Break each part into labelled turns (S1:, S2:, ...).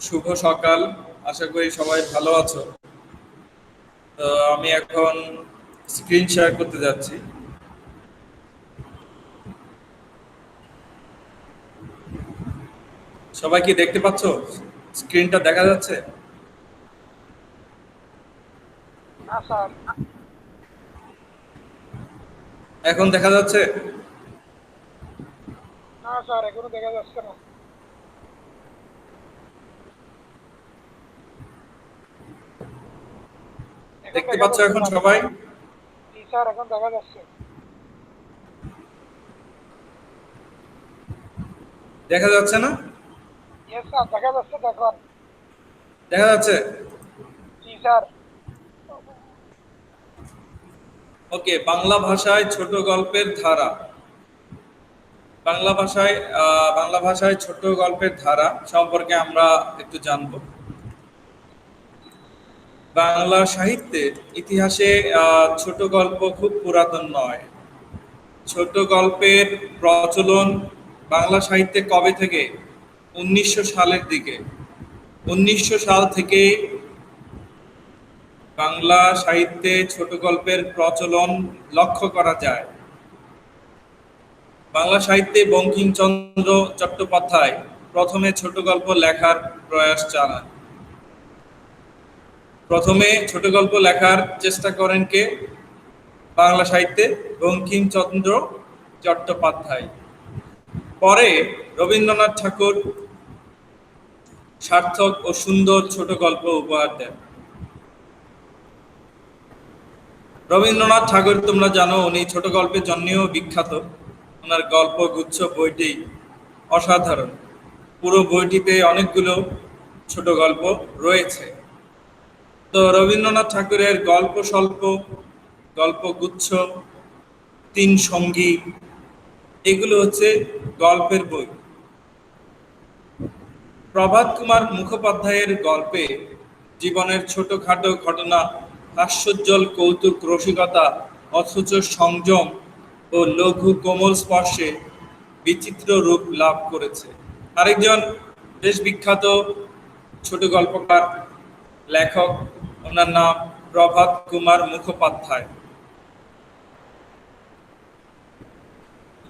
S1: শুভ সকাল। আশা করি সবাই ভালো আছো। তো আমি এখন স্ক্রিন শেয়ার করতে যাচ্ছি। সবাই কি দেখতে পাচ্ছো? স্ক্রিনটা দেখা যাচ্ছে?
S2: না স্যার।
S1: এখন দেখা যাচ্ছে?
S2: না স্যার, এখনো দেখা যাচ্ছে না। এখন
S1: দেখতে
S2: দেখা
S1: পাচ্ছ
S2: যাচ্ছে
S1: এখন
S2: স্যার।
S1: সবাই?
S2: জি স্যার, এখন দেখা যাচ্ছে।
S1: দেখা যাচ্ছে না?
S2: ইয়েস স্যার, দেখা যাচ্ছে, দেখুন।
S1: দেখা যাচ্ছে।
S2: জি স্যার।
S1: ওকে, বাংলা ভাষায় ছোট গল্পের ধারা। বাংলা ভাষায় বাংলা ভাষায় ছোট গল্পের ধারা সম্পর্কে আমরা একটু জানবো। বাংলা সাহিত্যের ইতিহাসে ছোট গল্প খুব পুরাতন নয়। ছোট গল্পের প্রচলন বাংলা সাহিত্যে কবে থেকে? 1900 সালের দিকে। 1900 সাল থেকে বাংলা সাহিত্যে ছোট গল্পের প্রচলন লক্ষ্য করা যায়। বাংলা সাহিত্যে বঙ্কিমচন্দ্র চট্টোপাধ্যায় প্রথমে ছোট গল্প লেখার প্রয়াস চালান। প্রথমে ছোট গল্প লেখার চেষ্টা করেন কে? বাংলা সাহিত্যে বঙ্কিমচন্দ্র চট্টোপাধ্যায়। পরে রবীন্দ্রনাথ ঠাকুর সার্থক ও সুন্দর ছোট গল্প উপহার দেন। রবীন্দ্রনাথ ঠাকুর তোমরা জানো উনি ছোট গল্পের জন্যও বিখ্যাত। ওনার গল্পগুচ্ছ বইটি অসাধারণ। পুরো বইটিতে অনেকগুলো ছোট গল্প রয়েছে। তো রবীন্দ্রনাথ ঠাকুরের গল্প স্বল্প, গল্পগুচ্ছ, তিন সঙ্গী, এগুলো হচ্ছে গল্পের বই। প্রভাত কুমার মুখোপাধ্যায়ের গল্পে জীবনের ছোটখাটো ঘটনা, হাস্যোজ্জ্বল কৌতুক রসিকতা, অথচ সংযম ও লঘু কোমল স্পর্শে বিচিত্র রূপ লাভ করেছে। আরেকজন বেশ বিখ্যাত ছোট গল্পকার, লেখক, ওনার নাম প্রভাত কুমার মুখোপাধ্যায়।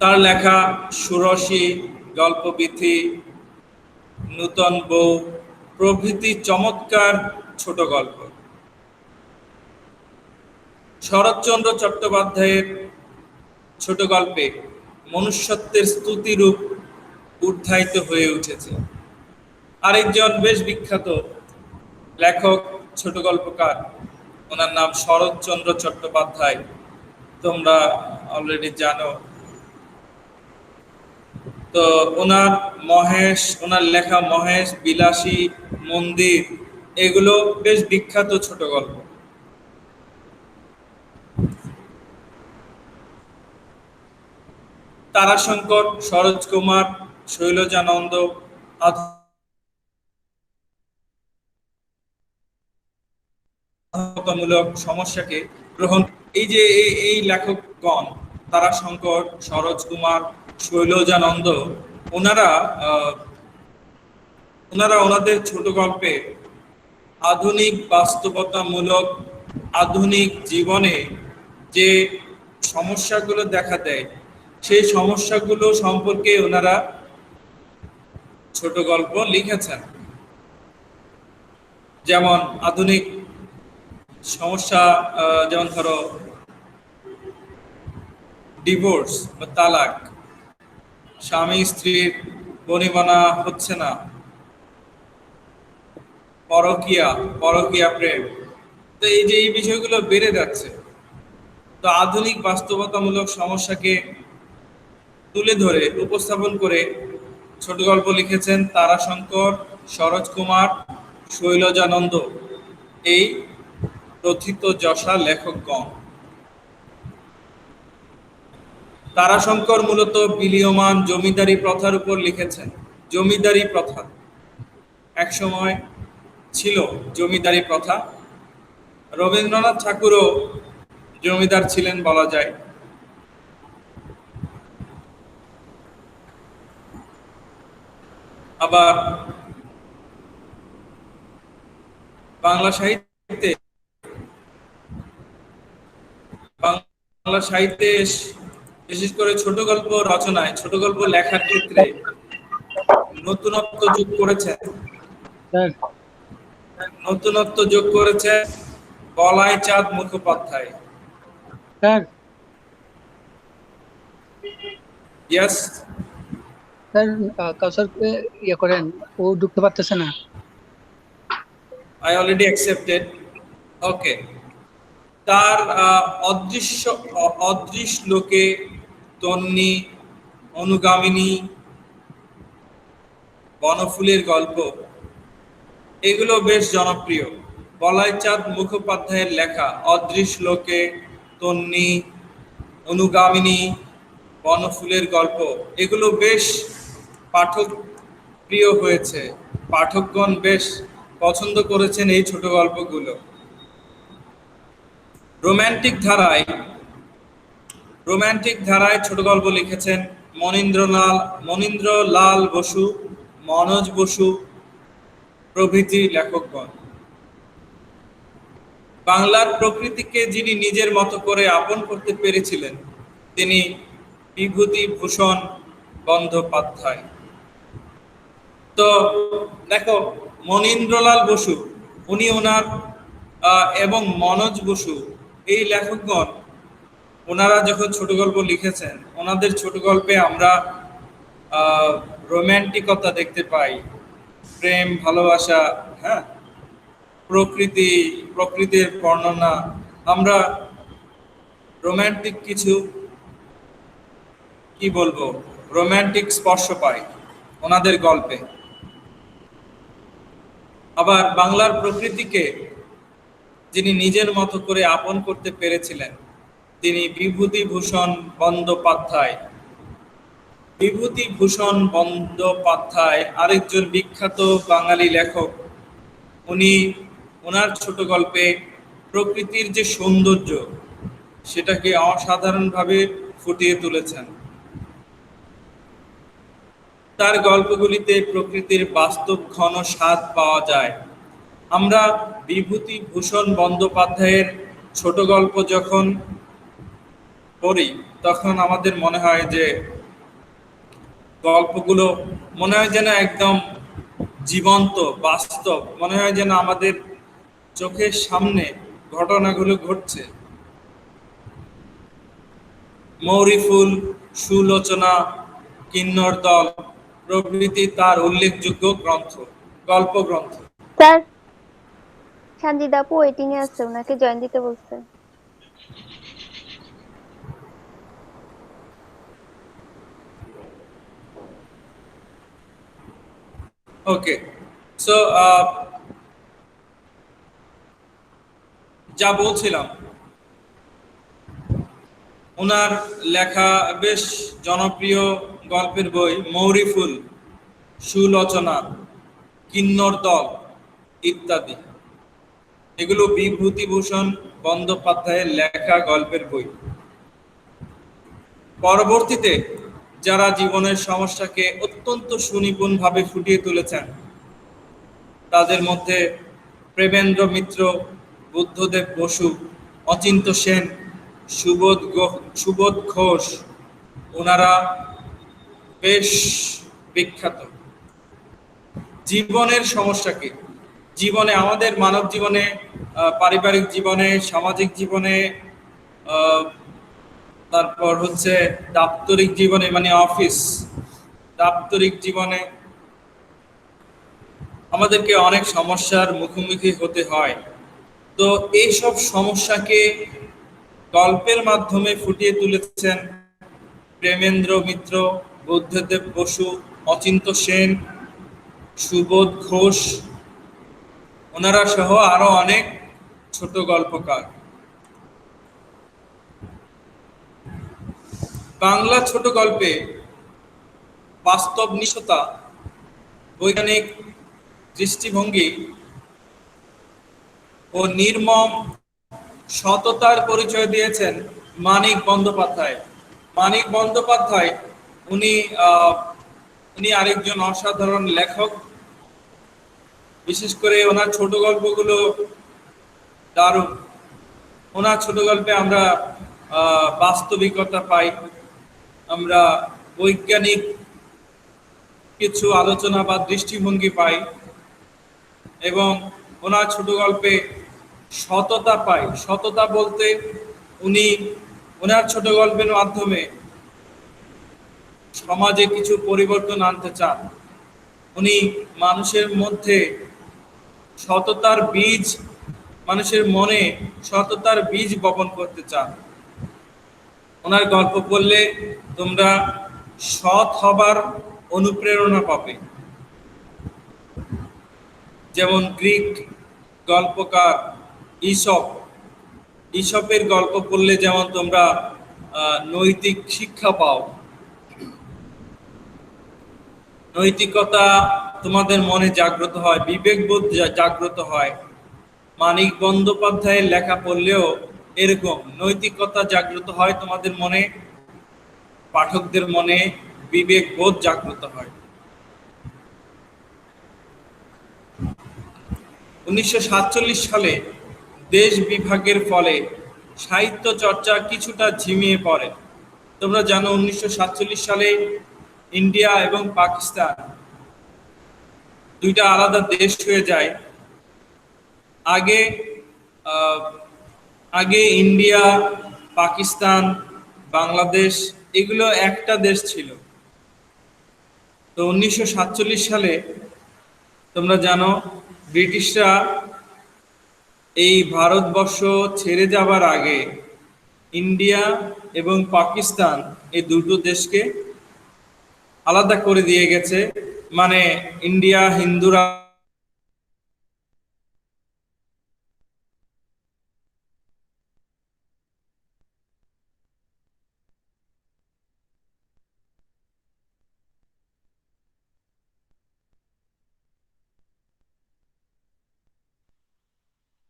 S1: তার লেখা সুরসী, গল্পবিথি, নূতন বউ প্রভৃতি চমৎকার ছোট গল্প। শরৎচন্দ্র চট্টোপাধ্যায়ের ছোট গল্পে মনুষ্যত্বের স্তুতিরূপ উদ্ধায়িত হয়ে উঠেছে। আরেকজন বেশ বিখ্যাত লেখক, ছোট গল্পকার, ওনার নাম শরৎচন্দ্র চট্টোপাধ্যায়। তোমরা অলরেডি জানো। তো ওনার লেখা মহেশ, বিলাসী, মন্দির, এগুলো বেশ বিখ্যাত ছোট গল্প। তারাশঙ্কর, সরোজ কুমার, শৈলজানন্দ আত্মকথামূলক সমস্যাকে গ্রহণ। এই যে এই লেখকগণ, তারাশঙ্কর, সরোজ কুমার, শৈলজানন্দ, ওনারা আহ, ওনারা ওনাদের ছোট গল্পে আধুনিক বাস্তবতামূলক, আধুনিক জীবনে যে সমস্যাগুলো দেখা দেয়, সেই সমস্যাগুলো সম্পর্কে ওনারা ছোট গল্প লিখেছেন। যেমন আধুনিক সমস্যা, যেমন ধরো ডিভোর্স বা তালাক, স্বামী স্ত্রীর বনিবনা হচ্ছে না, পরকীয়া, পরকীয়া প্রেম। তো এই যে এই বিষয়গুলো বেড়ে যাচ্ছে, তো আধুনিক বাস্তবতামূলক সমস্যাকে তুলে ধরে উপস্থাপন করে ছোট গল্প লিখেছেন তারাশঙ্কর, সরোজ কুমার, শৈলজানন্দ, এই প্রথিত যশা লেখকগণ। তারাশঙ্কর মূলত বিলীয়মান জমিদারি প্রথার উপর লিখেছেন। জমিদারি প্রথা একসময় ছিল, জমিদারি প্রথা। রবীন্দ্রনাথ ঠাকুরও জমিদার ছিলেন বলা যায়। আবার বাংলা সাহিত্যে বাংলা সাহিত্যে বিশেষ করে ছোট গল্প রচনায়, ছোট গল্প লেখার ক্ষেত্রে নতুনত্ব যোগ করেছেন
S3: স্যার
S1: নতুনত্ব যোগ করেছেন বলাই চাঁদ মুখোপাধ্যায়।
S3: স্যার
S1: ইয়েস,
S3: স্যার কাউসারকে ইয়ে করেন, ও ঢুকতে পারতেছে না।
S1: I already accepted. Okay. তার অদৃশ্য লোকে, তন্নি, অনুগামিনী, বনফুলের গল্প, এগুলো বেশ জনপ্রিয়। বলাই চাঁদ মুখোপাধ্যায়ের লেখা অদৃশ্য লোকে, তন্নি, অনুগামিনী, বনফুলের গল্প, এগুলো বেশ পাঠক প্রিয় হয়েছে। পাঠকগণ বেশ পছন্দ করেছেন এই ছোট গল্পগুলো। রোম্যান্টিক ধারায় ছোট গল্প লিখেছেন মনীন্দ্রলাল বসু, মনোজ বসু প্রভৃতি লেখকগণ। বাংলার প্রকৃতিকে যিনি নিজের মতো করে আপন করতে পেরেছিলেন তিনি বিভূতিভূষণ বন্দ্যোপাধ্যায়। তো দেখো, মনীন্দ্রলাল বসু উনি ওনার এবং মনোজ বসু এই লেখকগণ ওনারা যখন ছোট গল্প লিখেছেন, ওনাদের ছোট গল্পে আমরা রোম্যান্টিকতা দেখতে পাই, প্রেম, ভালোবাসা, হ্যাঁ, প্রকৃতির বর্ণনা, আমরা রোম্যান্টিক কিছু কি বলবো, রোম্যান্টিক স্পর্শ পাই ওনাদের গল্পে। আবার বাংলার প্রকৃতিকে যিনি নিজের মতো করে আপন করতে পেরেছিলেন তিনি বিভূতিভূষণ বন্দ্যোপাধ্যায়। বিভূতিভূষণ বন্দ্যোপাধ্যায় আরেকজন বিখ্যাত বাঙালি লেখক। উনি ওনার ছোট গল্পে প্রকৃতির যে সৌন্দর্য সেটাকে অসাধারণভাবে ফুটিয়ে তুলেছেন। তার গল্পগুলিতে প্রকৃতির বাস্তব ঘন স্বাদ পাওয়া যায়। আমরা বিভূতিভূষণ বন্দ্যোপাধ্যায়ের ছোট গল্প যখন পড়ি তখন আমাদের মনে হয় যে গল্পগুলো মনে হয় যেন একদম জীবন্ত, বাস্তব, মনে হয় যেন আমাদের চোখের সামনে ঘটনাগুলো ঘটছে। মৌরিফুল, সুলোচনা, কিন্নর দল প্রভৃতি তার উল্লেখযোগ্য গল্প গ্রন্থ।
S4: স্যার, সানজিদা আপু ওয়েটিং এ আছে, ওনাকে জয়েন দিতে বলছে।
S1: ওকে, সো যা বলছিলাম, ওনার লেখা বেশ জনপ্রিয় গল্পের বই মৌরিফুল, সুলোচনা, কিন্নর দল ইত্যাদি, এগুলো বিভূতিভূষণ বন্দ্যোপাধ্যায়ের লেখা গল্পের বই। পরবর্তীতে যারা জীবনের সমস্যাকে অত্যন্ত সুনিপুণভাবে ফুটিয়ে তুলেছেন তাদের মধ্যে প্রেমেন্দ্র মিত্র, বুদ্ধদেব বসু, অচিন্ত সেন, সুবোধ ঘোষ, ওনারা বেশ বিখ্যাত। জীবনের সমস্যাকে, জীবনে, আমাদের মানব জীবনে, পারিবারিক জীবনে, সামাজিক জীবনে, তারপর হচ্ছে দাপ্তরিক জীবনে, মানে অফিস, দাপ্তরিক জীবনে আমাদেরকে অনেক সমস্যার মুখোমুখি হতে হয়। তো এইসব সমস্যাকে গল্পের মাধ্যমে ফুটিয়ে তুলেছেন প্রেমেন্দ্র মিত্র, বুদ্ধদেব বসু, অচিন্ত সেন, সুবোধ ঘোষ, ওনারা সহ আরো অনেক ছোট গল্পকার। বাংলা ছোট গল্পে বাস্তবনিষ্ঠতা, বৈজ্ঞানিক দৃষ্টিভঙ্গি ও নির্মম সততার পরিচয় দিয়েছেন মানিক বন্দ্যোপাধ্যায়। মানিক বন্দ্যোপাধ্যায় উনি আরেকজন অসাধারণ লেখক। বিশেষ করে ওনার ছোট গল্পগুলো দারুণ। ওনার ছোট গল্পে আমরা বাস্তবিকতা পাই, আমরা বৈজ্ঞানিক কিছু আলোচনা বা দৃষ্টিভঙ্গি পাই, এবং ওনার ছোট গল্পে সততা পাই। সততা বলতে উনি ওনার ছোট গল্পের মাধ্যমে সমাজে কিছু পরিবর্তন আনতে চান। উনি মানুষের মধ্যে সততার বীজ, মানুষের মনে সততার বীজ বপন করতে চান। ওনার গল্প পড়লে তোমরা সৎ হবার অনুপ্রেরণা পাবে। যেমন গ্রিক গল্পকার ঈশপের গল্প পড়লে যেমন তোমরা নৈতিক শিক্ষা পাও, নৈতিকতা তোমাদের মনে জাগ্রত হয়, বিবেকবোধ জাগ্রত হয়। মানিক বন্দ্যোপাধ্যায়ের লেখা পড়লেও এরকম নৈতিকতা জাগ্রত হয় তোমাদের মনে, পাঠকদের মনে বিবেকবোধ জাগ্রত হয়। 1947 সালে দেশ বিভাগের ফলে সাহিত্য চর্চা কিছুটা ঝিমিয়ে পড়ে। তোমরা জানো 1947 সালে ইন্ডিয়া এবং পাকিস্তান দুইটা আলাদা দেশ হয়ে যায়। আগে ইন্ডিয়া, পাকিস্তান, বাংলাদেশ এগুলো একটা দেশ ছিল। তো 1947 সালে তোমরা জানো ব্রিটিশরা এই ভারতবর্ষ ছেড়ে যাবার আগে ইন্ডিয়া এবং পাকিস্তান এই দুটো দেশকে আলাদা করে দিয়ে গেছে। মানে ইন্ডিয়া হিন্দুরা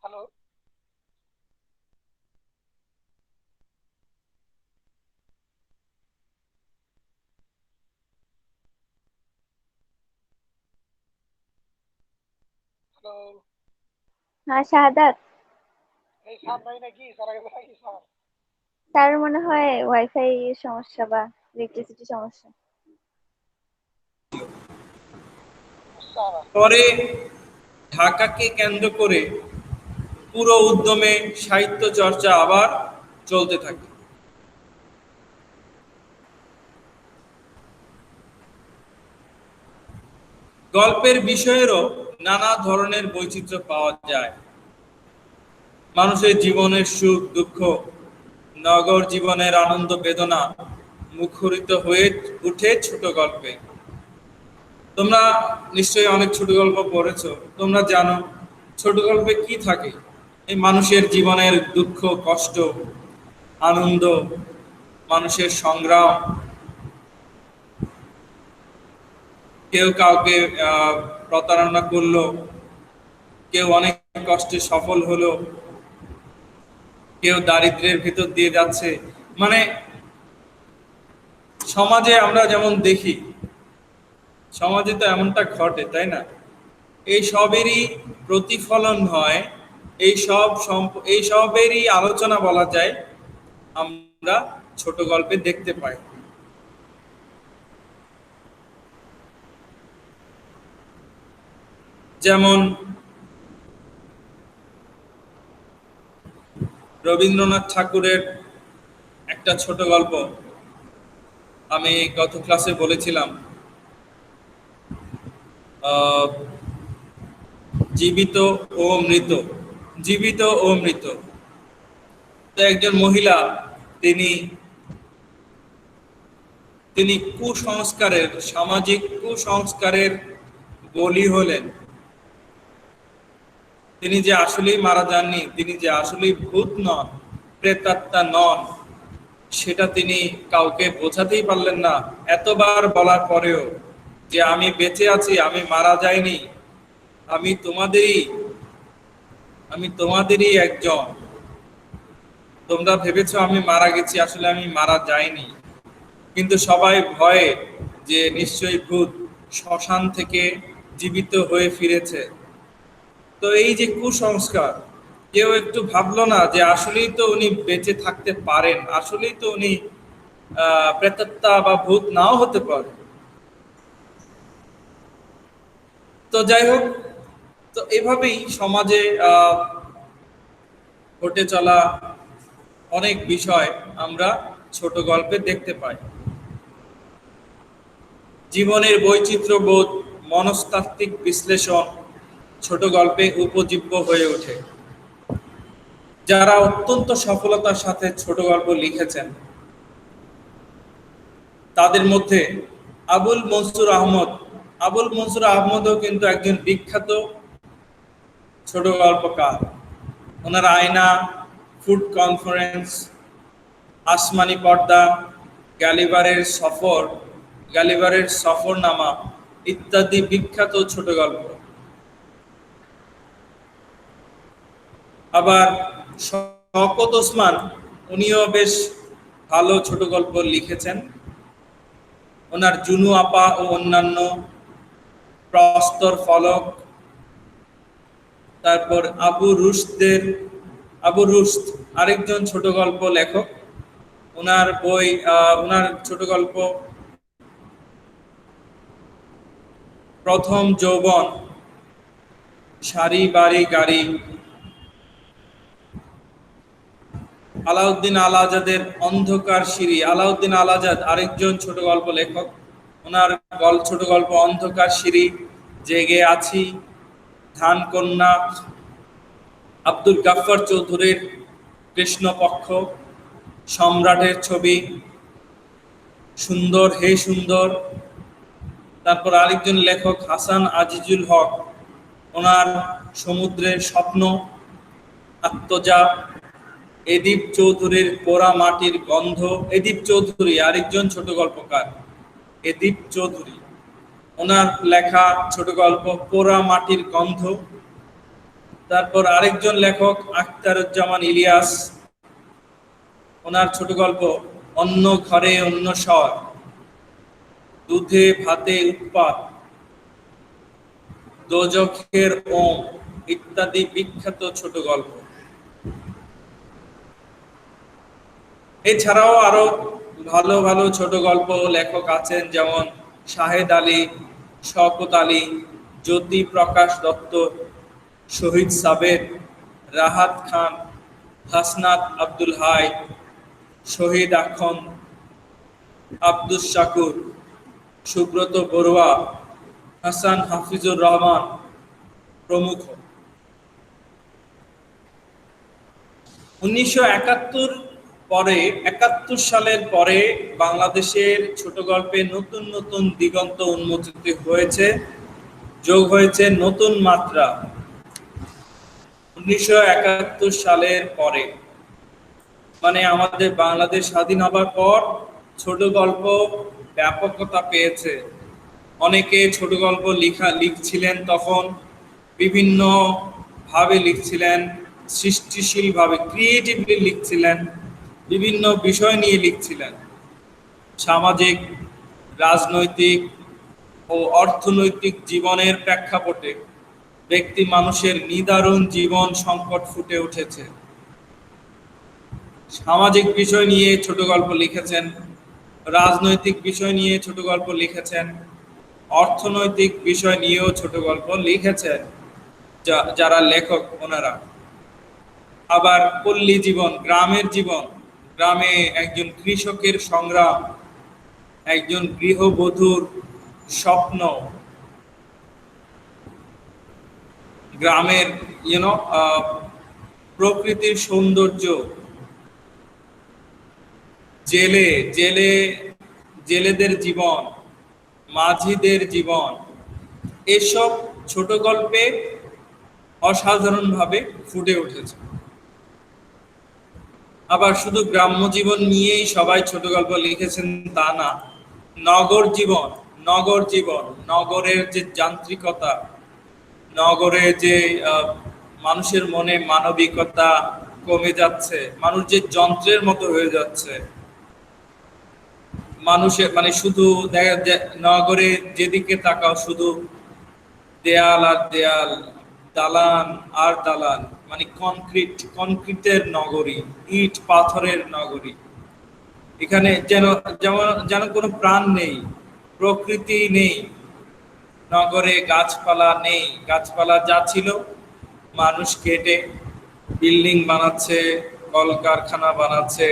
S2: হ্যালো, হ্যালো।
S4: হ্যাঁ শাহাদাত,
S2: এই স্যার নাই নাকি? সারা গেছে নাকি স্যার?
S4: তার মনে হয় ওয়াইফাই সমস্যা বা ইলেকট্রিসিটি সমস্যা।
S2: স্যার
S1: পরে ঢাকাকে কেন্দ্র করে পুরো উদ্যমে সাহিত্য চর্চা আবার চলতে থাকে। গল্পের বিষয়েরও নানা ধরনের বৈচিত্র্য পাওয়া যায়। মানুষের জীবনের সুখ দুঃখ, নগর জীবনের আনন্দ বেদনা মুখরিত হয়ে উঠে ছোট গল্পে। তোমরা নিশ্চয়ই অনেক ছোট গল্প পড়েছো, তোমরা জানো ছোট গল্পে কি থাকে। এই মানুষের জীবনের দুঃখ কষ্ট, আনন্দ, মানুষের সংগ্রাম, কেউ কাউকে প্রতারণা করলো, কেউ অনেক কষ্টে সফল হলো, কেউ দারিদ্র্যের ভিতর দিয়ে যাচ্ছে। মানে সমাজে আমরা যেমন দেখি, সমাজে তো এমনটা ঘটে, তাই না? এই সবেরই প্রতিফলন হয়, এই সবেরই আলোচনা বলা যায় আমরা ছোট গল্পে দেখতে পাই। যেমন রবীন্দ্রনাথ ঠাকুরের একটা ছোট গল্প আমি গত ক্লাসে বলেছিলাম, জীবিত ও মৃত। জীবিত ও মৃত। তো একজন মহিলা, তিনি কুসংস্কারের, সামাজিক কুসংস্কারের বলি হলেন। তিনি যে আসলেই মারা যাননি, তিনি যে আসলেই ভূত নন, প্রেতাত্মা নন, সেটা তিনি কাউকে বোঝাতেই পারলেন না। এতবার বলার পরেও যে আমি বেঁচে আছি, আমি মারা যাইনি, আমি তোমাদেরই একজন। তোমরা ভেবেছো আমি মারা গেছি, আসলে আমি মারা যাইনি। কিন্তু সবাই ভয়ে যে নিশ্চয়ই ভূত শ্মশান থেকে জীবিত হয়ে ফিরেছে, তো এই যে কুসংস্কার, কেউ একটু ভাবলো না যে আসলেই তো উনি বেঁচে থাকতে পারেন, আসলেই তো উনি প্রেতাত্মা বা ভূত নাও হতে পারে। তো যাই হোক, তো এভাবেই সমাজে ঘটে চলা অনেক বিষয় আমরা ছোট গল্পে দেখতে পাই। জীবনের বৈচিত্র্যবোধ, মনস্তাত্ত্বিক বিশ্লেষণ ছোট গল্পে উপজীব্য হয়ে ওঠে। যারা অত্যন্ত সফলতার সাথে ছোট গল্প লিখেছেন তাদের মধ্যে আবুল মনসুর আহমদও কিন্তু একজন বিখ্যাত ছোট গল্পকার। ওনার আয়না, ফুড কনফারেন্স, আসমানি পর্দা, গ্যালিভারের সফরনামা ইত্যাদি বিখ্যাত ছোট গল্প। আবার শওকত ওসমান, উনিও বেশ ভালো ছোট গল্প লিখেছেন। ওনার জুনু আপা ও অন্যান্য, প্রস্তর ফলক, তারপর আবু রুশদ আরেকজন ছোট গল্প লেখক। ওনার ছোট গল্প প্রথম যৌবন, সারি বাড়ি গাড়ি। আলাউদ্দিন আল আজাদের অন্ধকার সিঁড়ি, আলাউদ্দিন আল আজাদ আরেকজন ছোট গল্প লেখক। ওনার ছোট গল্প অন্ধকার সিঁড়ি, জেগে আছি, ধান কন্যা। আব্দুল গাফফার চৌধুরীর কৃষ্ণপক্ষ, সম্রাটের ছবি, সুন্দর হে সুন্দর। তারপর আরেকজন লেখক হাসান আজিজুল হক, ওনার সমুদ্রের স্বপ্ন, আত্মজা। এদীপ চৌধুরীর পোড়া মাটির গন্ধ, এদীপ চৌধুরী আরেকজন ছোট গল্পকার। এদীপ চৌধুরী, ওনার লেখা ছোট গল্প পোড়া মাটির গন্ধ। তারপর আরেকজন লেখক আখতারুজ্জামান ইলিয়াস, ওনার ছোট গল্প অন্য ঘরে অন্য স্বর, দুধে ভাতে উৎপাত, দোজখের ওম ইত্যাদি বিখ্যাত ছোট গল্প। এছাড়াও আরো ভালো ভালো ছোট গল্প লেখক আছেন, যেমন শাহেদ আলী, শওকত আলী, জ্যোতি প্রকাশ দত্ত, শহীদ সাবের, রাহাত খান, হাসনাত আব্দুল হাই, শহীদ আখন, আব্দুস শাকুর, সুব্রত বড়ুয়া, হাসান হাফিজুর রহমান প্রমুখ। 1971 সালের পরে বাংলাদেশের ছোট গল্পে নতুন নতুন দিগন্ত উন্মোচিত হয়েছে, যোগ হয়েছে নতুন মাত্রা। 1971 সালের পরে মানে আমাদের বাংলাদেশ স্বাধীন হবার পর ছোট গল্প ব্যাপকতা পেয়েছে। অনেকে ছোট গল্প লিখছিলেন, তখন বিভিন্ন ভাবে লিখছিলেন, সৃষ্টিশীল ভাবে, ক্রিয়েটিভলি লিখছিলেন, বিভিন্ন বিষয় নিয়ে লিখছিলেন। সামাজিক, রাজনৈতিক ও অর্থনৈতিক জীবনের প্রেক্ষাপটে ব্যক্তি মানুষের নিদারুণ জীবন সংকট ফুটে উঠেছে। সামাজিক বিষয় নিয়ে ছোট গল্প লিখেছেন, রাজনৈতিক বিষয় নিয়ে ছোট গল্প লিখেছেন, অর্থনৈতিক বিষয় নিয়েও ছোট গল্প লিখেছেন যারা লেখক ওনারা। আবার পল্লী জীবন, গ্রামের জীবন, গ্রামে একজন কৃষকের সংগ্রাম, একজন গৃহবধূর স্বপ্ন, গ্রামের প্রকৃতির সৌন্দর্য, জেলেদের জীবন, মাঝিদের জীবন, এসব ছোট গল্পে অসাধারণভাবে ফুটে উঠেছে। আবার শুধু গ্রাম্য জীবন নিয়েই সবাই ছোট গল্প লিখেছেন তা না, নগরের যে যান্ত্রিকতা, নগরে যে মানুষের মনে মানবিকতা কমে যাচ্ছে, মানুষ যে যন্ত্রের মতো হয়ে যাচ্ছে, মানুষের শুধু নগরে যেদিকে তাকাও শুধু দেয়াল আর দেয়াল, দালান আর দালান, মানে কনক্রিটের নগরী, ইট পাথরের নগরী। এখানে যেন যেমন যেন কোনো প্রাণ নেই, প্রকৃতি নেই, নগরে গাছপালা নেই। গাছপালা যা ছিল মানুষ কেটে বিল্ডিং বানাচ্ছে, কলকারখানা বানাচ্ছে।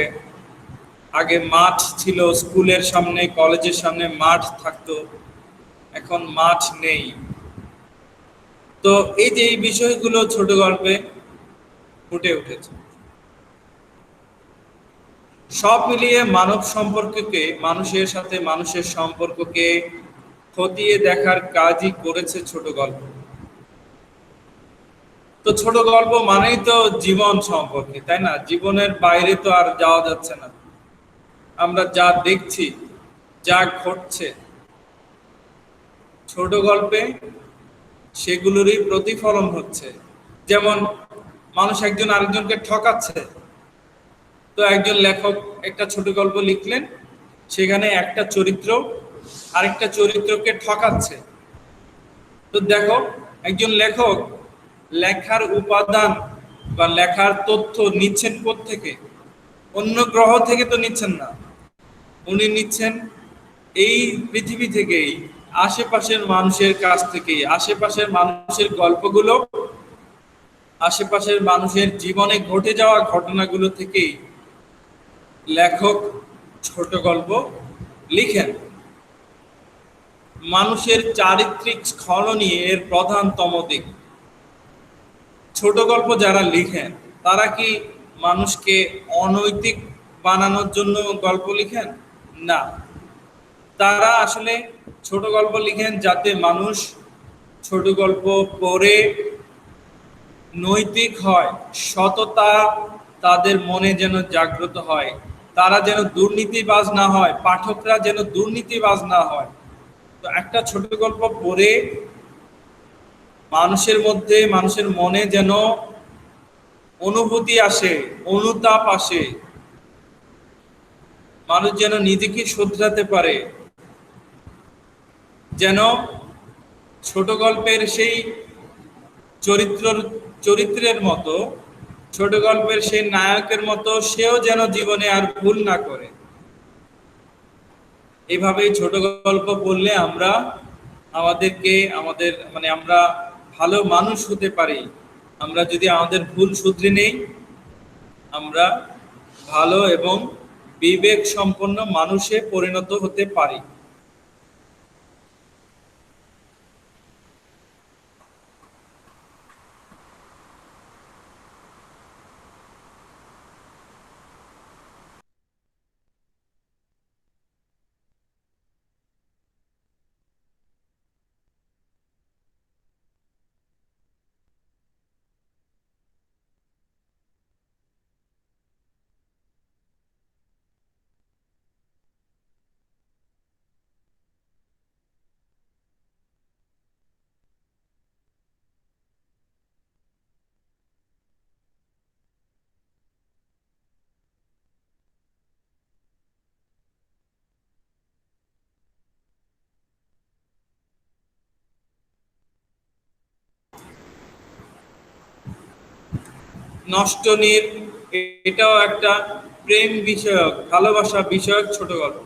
S1: আগে মাঠ ছিল, স্কুলের সামনে কলেজের সামনে মাঠ থাকতো, এখন মাঠ নেই। তো এই যে এই বিষয়গুলো ছোট গল্পে ফুটে উঠেছে। সব মিলিয়ে মানব সম্পর্ককে, মানুষের সাথে মানুষের সম্পর্ককে খতিয়ে দেখার কাজই করেছে ছোট গল্প। তো ছোট গল্প মানেই তো জীবন সম্পর্কে, তাই না? জীবনের বাইরে তো আর যাওয়া যাচ্ছে না। আমরা যা দেখছি, যা ঘটছে ছোট গল্পে, সেগুলোরই প্রতিফলন হচ্ছে। যেমন মানুষ একজন আরেকজনকে ঠকাচ্ছে, তো একজন লেখক একটা ছোট গল্প লিখলেন, সেখানে একটা চরিত্র আরেকটা চরিত্রকে ঠকাচ্ছে। তো দেখো, একজন লেখক লেখার উপাদান বা লেখার তথ্য নিচ্ছেন কোত্থেকে? অন্য গ্রহ থেকে তো নিচ্ছেন না, উনি নিচ্ছেন এই পৃথিবী থেকেই, আশেপাশের মানুষের কাছ থেকেই। আশেপাশের মানুষের গল্পগুলো, আশেপাশের মানুষের জীবনে ঘটে যাওয়া ঘটনাগুলো থেকেই লেখক ছোট গল্প লিখেন। মানুষের চারিত্রিক স্খলনই এর প্রধানতম দিক। ছোট গল্প যারা লিখেন, তারা কি মানুষকে অনৈতিক বানানোর জন্য গল্প লিখেন? না, তারা আসলে ছোট গল্প লিখেন যাতে মানুষ ছোট গল্প পড়ে নৈতিক হয়, সততা তাদের মনে যেন জাগ্রত হয়, তারা যেন দুর্নীতিবাজ না হয়, পাঠকরা যেন দুর্নীতিবাজ না হয়। তো একটা ছোট গল্প পড়ে মানুষের মধ্যে, মানুষের মনে যেন অনুভূতি আসে, অনুতাপ আসে, মানুষ যেন নিজেকে শুধরাতে পারে, যেন ছোট গল্পের সেই চরিত্রের মতো, ছোট গল্পের সেই নায়কের মতো সেও যেন জীবনে আর ভুল না করে। এইভাবেই ছোট গল্প পড়লে আমরা আমরা ভালো মানুষ হতে পারি। আমরা যদি আমাদের ভুল শুধরে নেই, আমরা ভালো এবং বিবেক সম্পন্ন মানুষে পরিণত হতে পারি। নষ্টনীর, এটাও একটা প্রেম বিষয়ক, ভালোবাসা বিষয়ক ছোট গল্প।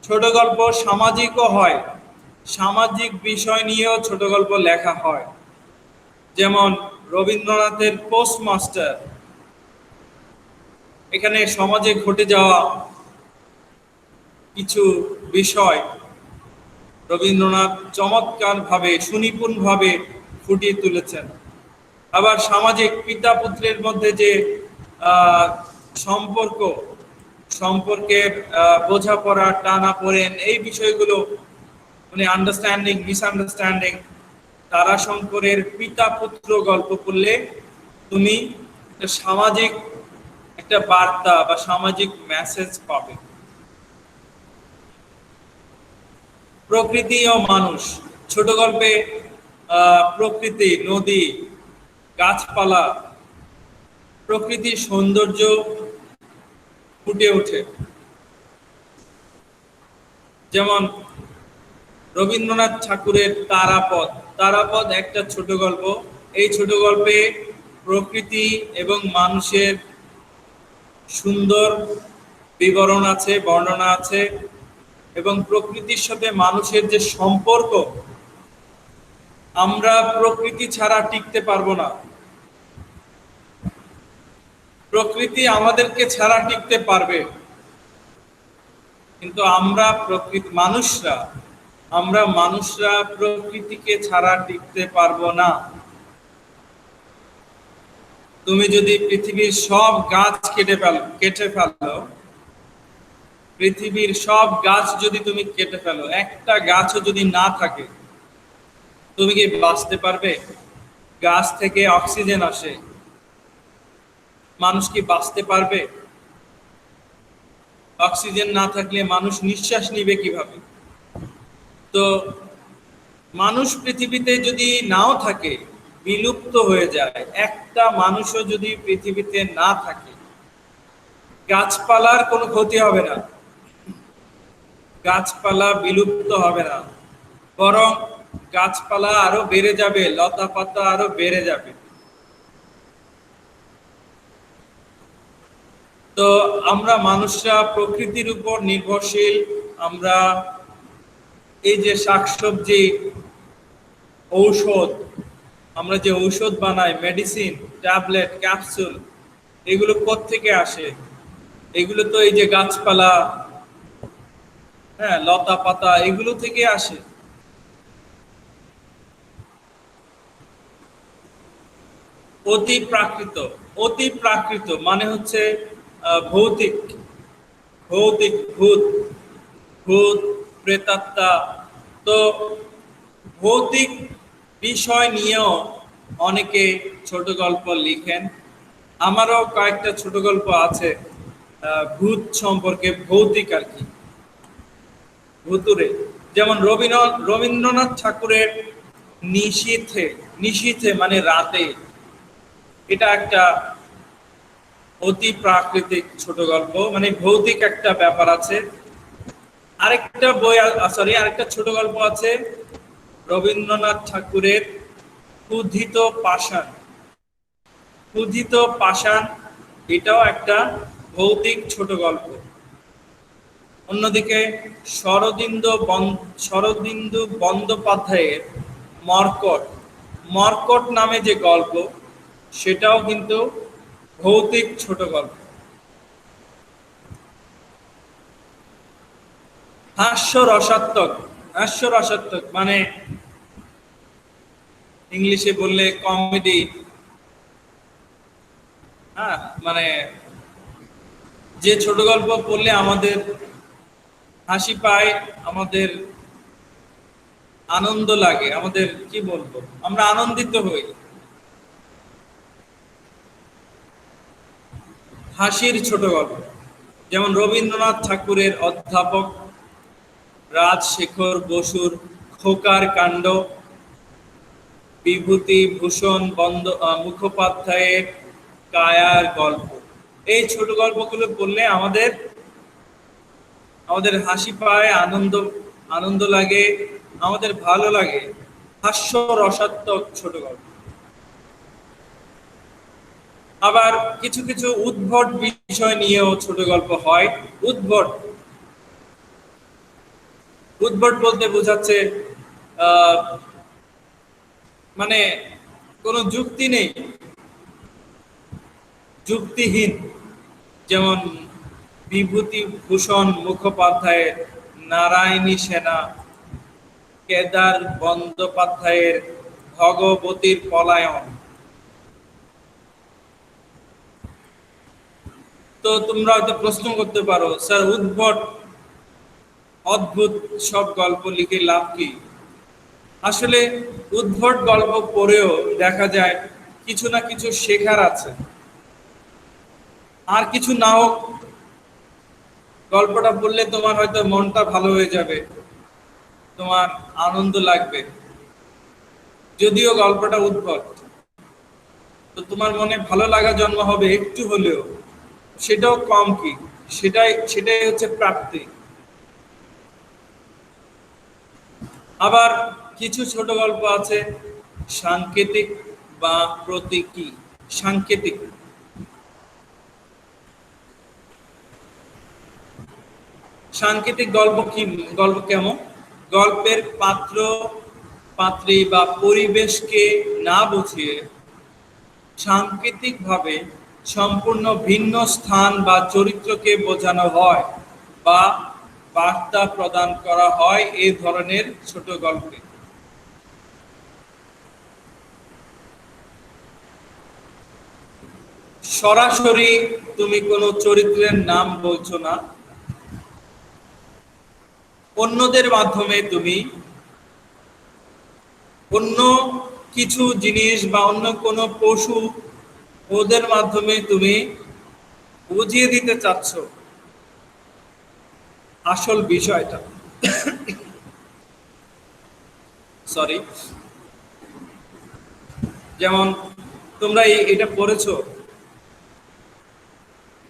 S1: ছোট গল্প সামাজিকও হয়, সামাজিক বিষয় নিয়েও ছোট গল্প লেখা হয়। যেমন রবীন্দ্রনাথের পোস্টমাস্টার, এখানে সমাজে ঘটে যাওয়া কিছু বিষয় রবীন্দ্রনাথ চমৎকারভাবে, সুনিপুণভাবে ফুটিয়ে তুলেছেন। আবার সামাজিক পিতা পুত্রের মধ্যে যে সম্পর্ক, সম্পর্কের বোঝাপড়া, টানাপোড়েন, এই বিষয়গুলো, মানে আন্ডারস্ট্যান্ডিং, মিসআন্ডারস্ট্যান্ডিং, তারাশঙ্করের পিতা পুত্র গল্প পড়লে তুমি একটা সামাজিক একটা বার্তা বা সামাজিক মেসেজ পাবে। প্রকৃতি ও মানুষ, ছোট গল্পে প্রকৃতি, নদী, গাছপালা, প্রকৃতির সৌন্দর্য ফুটে ওঠে। যেমন রবীন্দ্রনাথ ঠাকুরের তারাপদ। তারাপদ একটা ছোট গল্প। এই ছোট গল্পে প্রকৃতি এবং মানুষের সুন্দর বিবরণ আছে, বর্ণনা আছে, এবং প্রকৃতির সাথে মানুষের যে সম্পর্ক, আমরা প্রকৃতি ছাড়া টিকতে পারবো না। প্রকৃতি আমাদেরকে ছাড়া টিকতে পারবে, কিন্তু আমরা মানুষরা প্রকৃতিকে ছাড়া টিকতে পারবো না। তুমি যদি পৃথিবীর সব গাছ কেটে ফেলো, পৃথিবীর সব গাছ যদি তুমি কেটে ফেলো, একটা গাছও যদি না থাকে, তুমি কি বাঁচতে পারবে? গাছ থেকে অক্সিজেন আসে, মানুষ কি বাঁচতে পারবে? অক্সিজেন না থাকলে মানুষ নিঃশ্বাস নিবে কিভাবে? তো মানুষ পৃথিবীতে যদি নাও থাকে, বিলুপ্ত হয়ে যায়, একটা মানুষও যদি পৃথিবীতে না থাকে, গাছপালার কোনো ক্ষতি হবে না, গাছপালা বিলুপ্ত হবে না, বরং গাছপালা আরো বেড়ে যাবে, লতা পাতা আরো বেড়ে যাবে। তো আমরা মানুষরা প্রকৃতির উপর নির্ভরশীল। আমরা এই যে শাকসবজি, ঔষধ, আমরা যে ঔষধ বানাই, মেডিসিন, ট্যাবলেট, ক্যাপসুল, এগুলো কোত্থেকে আসে? এগুলো তো এই যে গাছপালা, হ্যাঁ, লতা পাতা, এগুলো থেকে আসে। অতি প্রাকৃত মানে হচ্ছে ভৌতিক, ভূত, প্রেতাত্মা। তো ভৌতিক বিষয় নিয়েও অনেকে ছোট গল্প লিখেন। আমারও কয়েকটা ছোট গল্প আছে ভূত সম্পর্কে, ভৌতিক আর কি, ভুতুরে। যেমন রবীন্দ্রনাথ ঠাকুরের নিশীথে মানে রাতে, এটা একটা অতি প্রাকৃতিক ছোট গল্প, মানে ভৌতিক একটা ব্যাপার আছে। আরেকটা ছোট গল্প আছে রবীন্দ্রনাথ ঠাকুরের ক্ষুধিত পাষাণ, এটাও একটা ভৌতিক ছোট গল্প। অন্যদিকে শরদিন্দু বন্দ্যোপাধ্যায়ের মর্কট নামে যে গল্প, সেটাও কিন্তু ভৌতিক ছোট গল্প। হাস্যরসাত্মক মানে ইংলিশে বললে কমেডি, হ্যাঁ, মানে যে ছোট গল্প পড়লে আমাদের হাসি পায়, আমাদের আনন্দ লাগে, আমাদের কি বলবো, আমরা আনন্দিত হই। হাসির ছোট গল্প, যেমন রবীন্দ্রনাথ ঠাকুরের অধ্যাপক রাজশেখর বসুর খোকার কাণ্ড, বিভূতিভূষণ মুখোপাধ্যায়ের কায়ার গল্প। এই ছোট গল্পগুলো পড়লে আমাদের হাসি পায়, আনন্দ লাগে, আমাদের ভালো লাগে। হাস্যরসাত্মক ছোট গল্প। আবার কিছু কিছু উদ্ভট বিষয় নিয়েও ছোট গল্প হয়। উদ্ভট বলতে বোঝাচ্ছে মানে কোনো যুক্তি নেই, যুক্তিহীন। যেমন বিভূতিভূষণ মুখোপাধ্যায়ের নারায়ণী সেনা, কেদার বন্দ্যোপাধ্যায়ের ভগবতীর পলায়ন। তো তোমরা হয়তো প্রশ্ন করতে পারো, স্যার অদ্ভুত সব গল্প লিখে লাভ কি? আসলে উদ্ভট গল্প পড়েও দেখা যায় কিছু না কিছু শেখার আছে। আর কিছু না হোক, গল্পটা পড়লে তোমার হয়তো মনটা ভালো হয়ে যাবে, তোমার আনন্দ লাগবে। যদিও গল্পটা উদ্ভট, তো তোমার মনে ভালো লাগা জন্ম হবে একটু হলেও, সেটাও কম কি, সেটাই হচ্ছে প্রাপ্তি। আবার কিছু ছোট গল্প আছে সাংকেতিক বা প্রতীকী। সাংকেতিক সাংকেতিক গল্প কি? গল্প কেমন? গল্পের পাত্র পাত্রী বা পরিবেশকে না বুঝিয়ে সাংকেতিকভাবে সম্পূর্ণ ভিন্ন স্থান বা চরিত্রকে বোঝানো হয় বা বার্তা প্রদান করা হয় এই ধরনের ছোট গল্পে। সরাসরি তুমি কোনো চরিত্রের নাম বলছো না, অন্যদের মাধ্যমে তুমি অন্য কিছু জিনিস বা অন্য কোনো পশু ওদের মাধ্যমে তুমি বুঝিয়ে দিতে চাচ্ছ আসল বিষয়টা। সরি, যেমন তোমরা এটা পড়েছো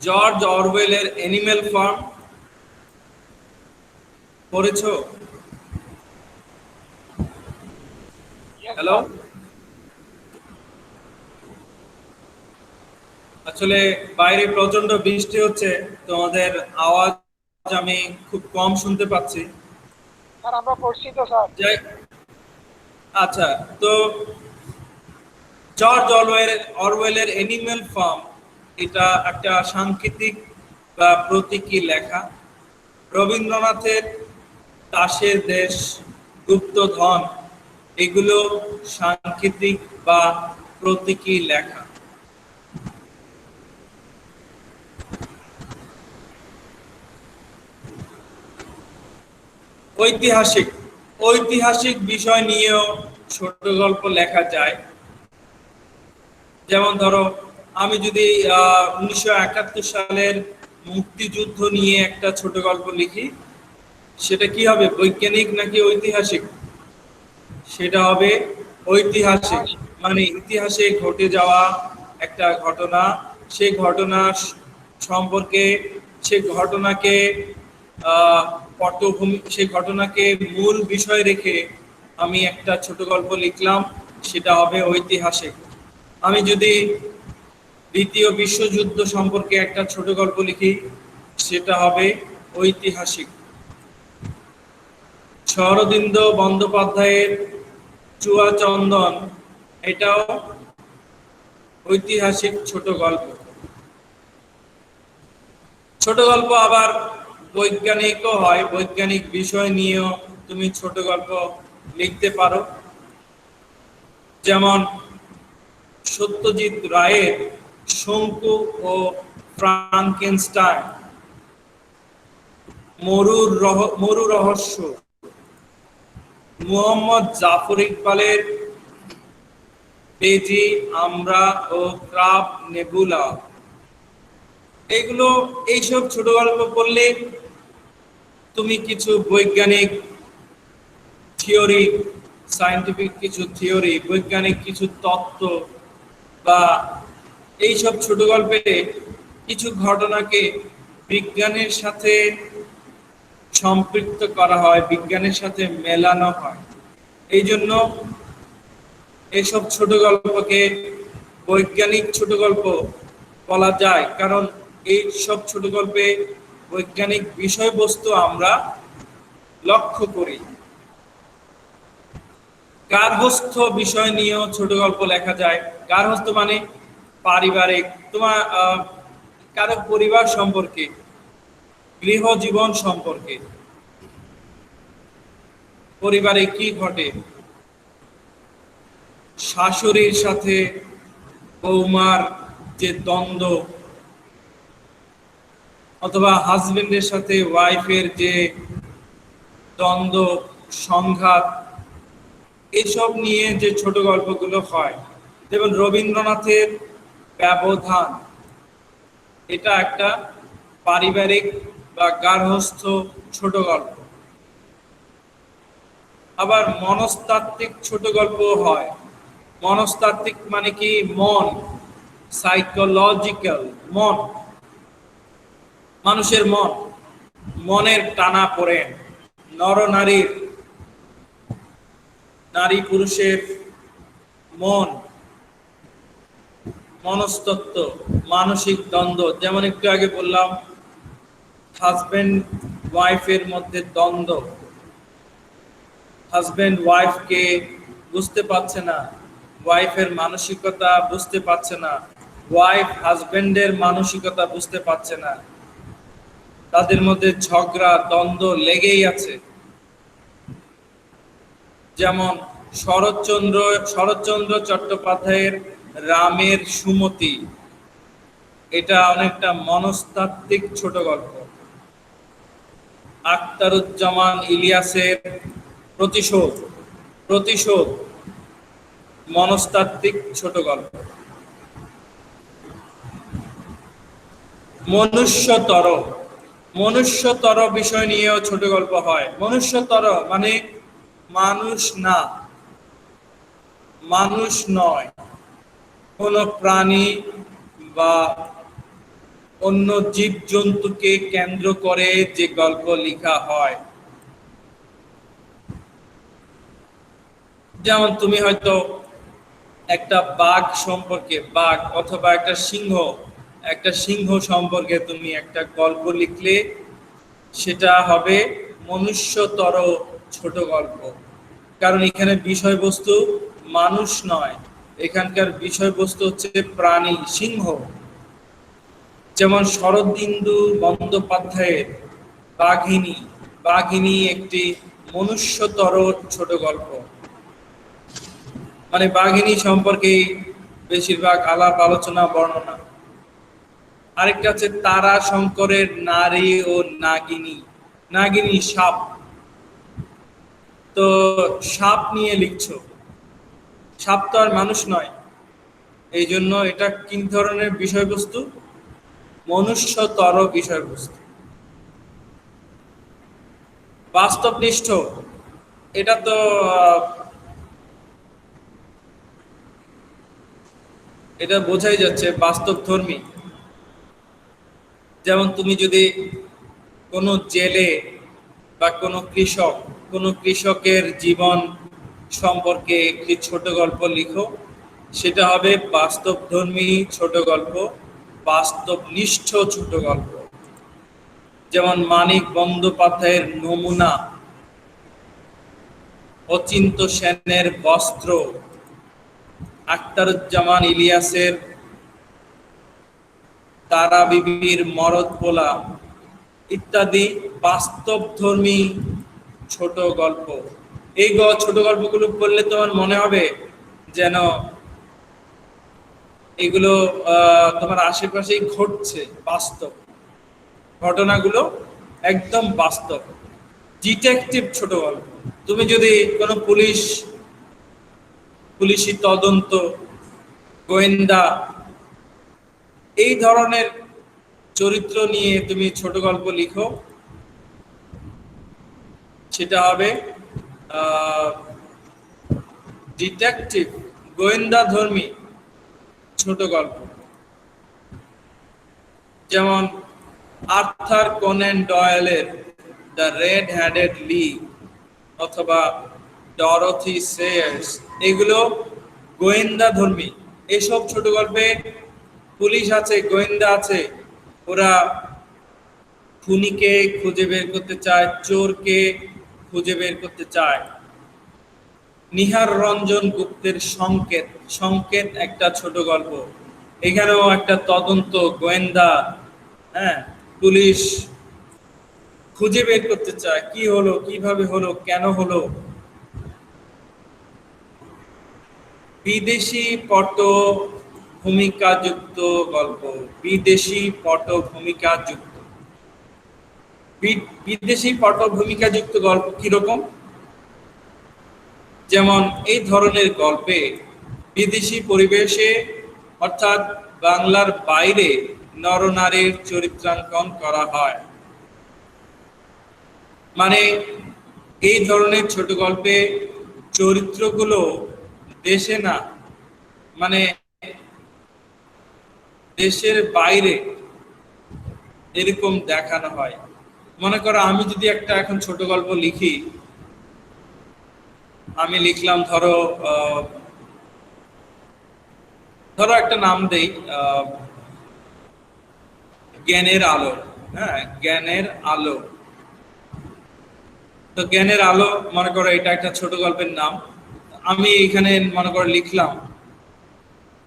S1: জর্জ অরওয়েলের অ্যানিম্যাল ফার্ম? পড়েছো?
S2: Yes,
S1: hello,
S2: sir.
S1: আসলে বাইরে প্রচন্ড বৃষ্টি হচ্ছে, তোমাদের আওয়াজ আমি খুব কম শুনতে পাচ্ছি।
S2: স্যার আমরা পড়ছি তো স্যার।
S1: যাই, আচ্ছা, তো জর্জ অরওয়েলের অ্যানিম্যাল ফার্ম এটা একটা সাংকেতিক বা প্রতীকী লেখা। রবীন্দ্রনাথের তাসের দেশ, গুপ্তধন এগুলো সাংকেতিক বা প্রতীকী লেখা। ঐতিহাসিক ঐতিহাসিক বিষয় নিয়েও ছোট গল্প লেখা যায়। যেমন ধরো, আমি যদি 1971 সালের মুক্তিযুদ্ধ নিয়ে একটা ছোট গল্প লিখি, সেটা কি হবে, বৈজ্ঞানিক নাকি ঐতিহাসিক? সেটা হবে ঐতিহাসিক। মানে ইতিহাসে ঘটে যাওয়া একটা ঘটনা, সেই ঘটনা সম্পর্কে, সেই ঘটনাকে পটভূমি, সেই ঘটনাকে মূল বিষয় রেখে আমি একটা ছোট গল্প লিখলাম, সেটা হবে ঐতিহাসিক। আমি যদি দ্বিতীয় বিশ্বযুদ্ধ সম্পর্কে একটা ছোট গল্প লিখি, সেটা হবে ঐতিহাসিক। শরদিন্দু বন্দ্যোপাধ্যায়ের চুয়াচন্দন এটাও ঐতিহাসিক ছোট গল্প। ছোট গল্প আবার বৈজ্ঞানিকও হয়, বৈজ্ঞানিক বিষয় নিয়েও তুমি ছোট গল্প লিখতে পারো। যেমন সত্যজিৎ রায়ের শঙ্কু ও ফ্রাঙ্কেনস্টাইন, মরু রহস্য, মুহাম্মদ জাফর ইকবালের বেজি, আমরা ও ক্রাব নেবুলা। এইসব ছোট গল্প পড়লে তুমি কিছু বৈজ্ঞানিক থিওরি, সায়েন্টিফিক কিছু থিওরি, বৈজ্ঞানিক কিছু তত্ত্ব বা এইসব ছোট গল্পে কিছু ঘটনাকে বিজ্ঞানের সাথে সম্পৃক্ত করা হয়, বিজ্ঞানের সাথে মেলানো হয়। এই জন্য এইসব ছোট গল্পকে বৈজ্ঞানিক ছোট গল্প বলা যায়, কারণ এই সব ছোট গল্পে বৈজ্ঞানিক বিষয়বস্তু আমরা লক্ষ্য করি। গার্হস্থ্য বিষয় নিয়েও ছোট গল্প লেখা যায়। গার্হস্থ্য মানে পারিবারিক, তোমার কারো পরিবার সম্পর্কে, গৃহ জীবন সম্পর্কে, পরিবারে কি ঘটে, শাশুড়ির সাথে বৌমার যে দ্বন্দ্ব, অথবা হাজবেন্ডের সাথে ওয়াইফের যে দ্বন্দ্ব, সংঘাত, এসব নিয়ে যে ছোট গল্পগুলো হয়। যেমন রবীন্দ্রনাথের ব্যবধান, এটা একটা পারিবারিক বা গার্হস্থ্য ছোট গল্প। আবার মনস্তাত্ত্বিক ছোট গল্প হয়। মনস্তাত্ত্বিক মানে কি? মন, সাইকোলজিক্যাল, মন, মানুষের মন, মনের টানা পড়েন, নরনারীর নারী পুরুষের মন, মনস্তত্ত্ব, মানসিক দ্বন্দ্ব, যেমন একটু আগে বললাম হাজবেন্ড ওয়াইফের মধ্যে দ্বন্দ্ব, হাজবেন্ড ওয়াইফকে বুঝতে পারছে না, ওয়াইফের মানসিকতা বুঝতে পারছে না, ওয়াইফ হাজবেন্ডের মানসিকতা বুঝতে পারছে না, তাদের মধ্যে ঝগড়া দ্বন্দ্ব লেগেই আছে। যেমন শরৎচন্দ্র চট্টোপাধ্যায়ের রামের সুমতি, এটা অনেকটা মনস্তাত্ত্বিক ছোট গল্প। আখতারুজ্জামান ইলিয়াসের প্রতিশোধ মনস্তাত্ত্বিক ছোট গল্প। মনুষ্যতর বিষয় নিয়েও ছোট গল্প হয়। মনুষ্যতর মানে মানুষ না, মানুষ নয়, কোন প্রাণী বা অন্য জীব জন্তুকে কেন্দ্র করে যে গল্প লেখা হয়। যেমন তুমি হয়তো একটা বাঘ সম্পর্কে, বাঘ অথবা একটা সিংহ সম্পর্কে তুমি একটা গল্প লিখলে সেটা হবে মনুষ্যতর ছোট গল্প, কারণ এখানে বিষয়বস্তু মানুষ নয়, এখানকার বিষয়বস্তু হচ্ছে প্রাণী, সিংহ। যেমন শরদিন্দু বন্দ্যোপাধ্যায়ের বাঘিনী একটি মনুষ্যতর ছোট গল্প, মানে বাঘিনী সম্পর্কে বেশিরভাগ আলাপ আলোচনা বর্ণনা। আরেকটা হচ্ছে তারা শঙ্করের নারী ও নাগিনী সাপ। তো সাপ নিয়ে লিখছো, সাপ তো আর মানুষ নয়, এই জন্য এটা কি ধরনের বিষয়বস্তু? মনুষ্যতর বিষয়বস্তু। বাস্তবনিষ্ঠ, এটা তো এটা বোঝাই যাচ্ছে বাস্তবধর্মী। যেমন তুমি যদি কোনো জেলে বা কোনো কৃষকের জীবন সম্পর্কে একটি ছোট গল্প লিখো, সেটা হবে বাস্তবধর্মী ছোট গল্প, বাস্তবনিষ্ঠ ছোট গল্প। যেমন মানিক বন্দ্যোপাধ্যায়ের নমুনা, অচিন্ত সেনের বস্ত্র, আখতারুজ্জামান ইলিয়াসের তারা বিবির মরদ পোলা ইত্যাদি বাস্তবধর্মী ছোট গল্প। এই ছোট গল্পগুলো পড়লে তোমার মনে হবে যেন এগুলো তোমার আশেপাশেই ঘটছে, বাস্তব ঘটনাগুলো একদম বাস্তব। ডিটেকটিভ ছোট গল্প, তুমি যদি কোনো পুলিশি তদন্ত, গোয়েন্দা এই ধরনের চরিত্র নিয়ে তুমি ছোট গল্প লিখো, সেটা হবে ডিটেকটিভ গোয়েন্দা ধর্মী ছোট গল্প। যেমন আর্থার কোনেন ডয়েলের দ্য রেড হ্যান্ডেড লিগ অথবা ডরথি সেয়ার্স, এগুলো গোয়েন্দা ধর্মী। এসব ছোট গল্পে পুলিশ আছে, গোয়েন্দা আছে, ওরা খুনিকে খুঁজে বের করতে চায়, চোরকে খুঁজে বের করতে চায়। নিহার রঞ্জন গুপ্তের সংকেত একটা ছোট গল্প, এখানেও একটা তদন্ত, গোয়েন্দা, পুলিশ খুঁজে বের করতে চায় কি হলো, কিভাবে হলো, কেন হলো। বিদেশি পটভূমিকাযুক্ত গল্প, বিদেশি পটভূমিকাযুক্ত গল্প কিরকম? যেমন এই ধরনের গল্পে বিদেশি পরিবেশে অর্থাৎ বাংলার বাইরে নরনারীর চরিত্রাঙ্কন করা হয়। মানে এই ধরনের ছোট গল্পে চরিত্রগুলো দেশে না, মানে দেশের বাইরে এরকম দেখানো হয়। মনে করো আমি যদি একটা এখন ছোট গল্প লিখি, আমি লিখলাম ধরো ধরো একটা নাম দেই, জ্ঞানের আলো। হ্যাঁ, জ্ঞানের আলো। তো জ্ঞানের আলো মনে করো এটা একটা ছোট গল্পের নাম। আমি এখানে মনে করো লিখলাম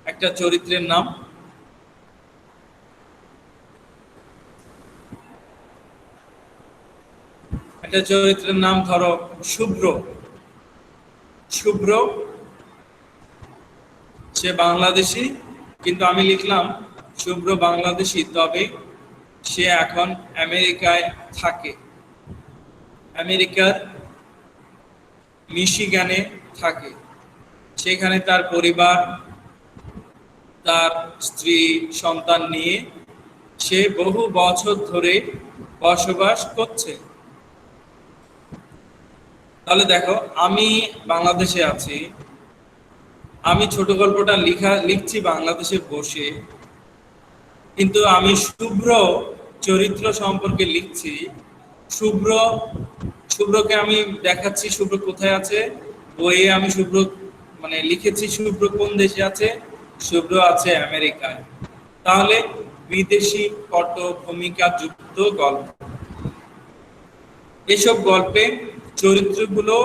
S1: একটা চরিত্রের নাম। একটা চরিত্রের নাম ধরো শুভ্র। শুভ্র সে বাংলাদেশি, কিন্তু আমি লিখলাম শুভ্র বাংলাদেশি, তবে সে এখন আমেরিকায় থাকে। আমেরিকার মিশিগানে থাকে। সেখানে তার পরিবার, তার স্ত্রী, সন্তান নিয়ে সে বহু বছর ধরে বসবাস করছে। তাহলে দেখো, আমি বাংলাদেশে আছি, আমি ছোট গল্পটা লিখছি বাংলাদেশে বসে, কিন্তু আমি শুভ্র চরিত্র সম্পর্কে লিখছি। শুভ্র শুভ্রকে আমি দেখাচ্ছি শুভ্র কোথায় আছে। বইয়ে আমি শুভ্র মানে লিখেছি শুভ্র কোন দেশে আছে, শুভ্র আছে আমেরিকায়। তাহলে বিদেশি পটভূমিকা যুক্ত গল্প। এসব গল্পে চরিত্রগুলো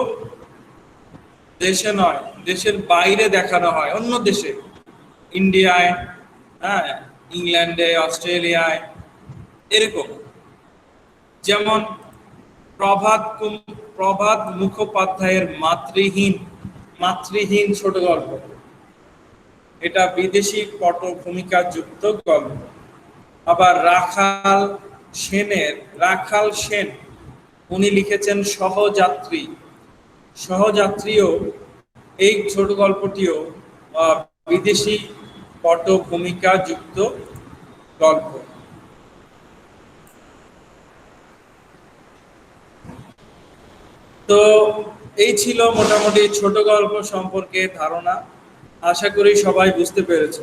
S1: দেশে নয়, দেশের বাইরে দেখানো হয়, অন্য দেশে, ইন্ডিয়ায়, হ্যাঁ, ইংল্যান্ডে, অস্ট্রেলিয়ায়, এরকম। যেমন প্রভাত মুখোপাধ্যায়ের মাতৃহীন ছোট গল্প, এটা বিদেশি পটভূমিকা যুক্ত গল্প। আবার রাখাল সেন উনি লিখেছেন সহযাত্রী। সহযাত্রীও, এই ছোট গল্পটিও বিদেশি পটভূমিকা যুক্ত গল্প। তো এই ছিল মোটামুটি ছোট গল্প সম্পর্কে ধারণা। আশা করি সবাই বুঝতে পেরেছে।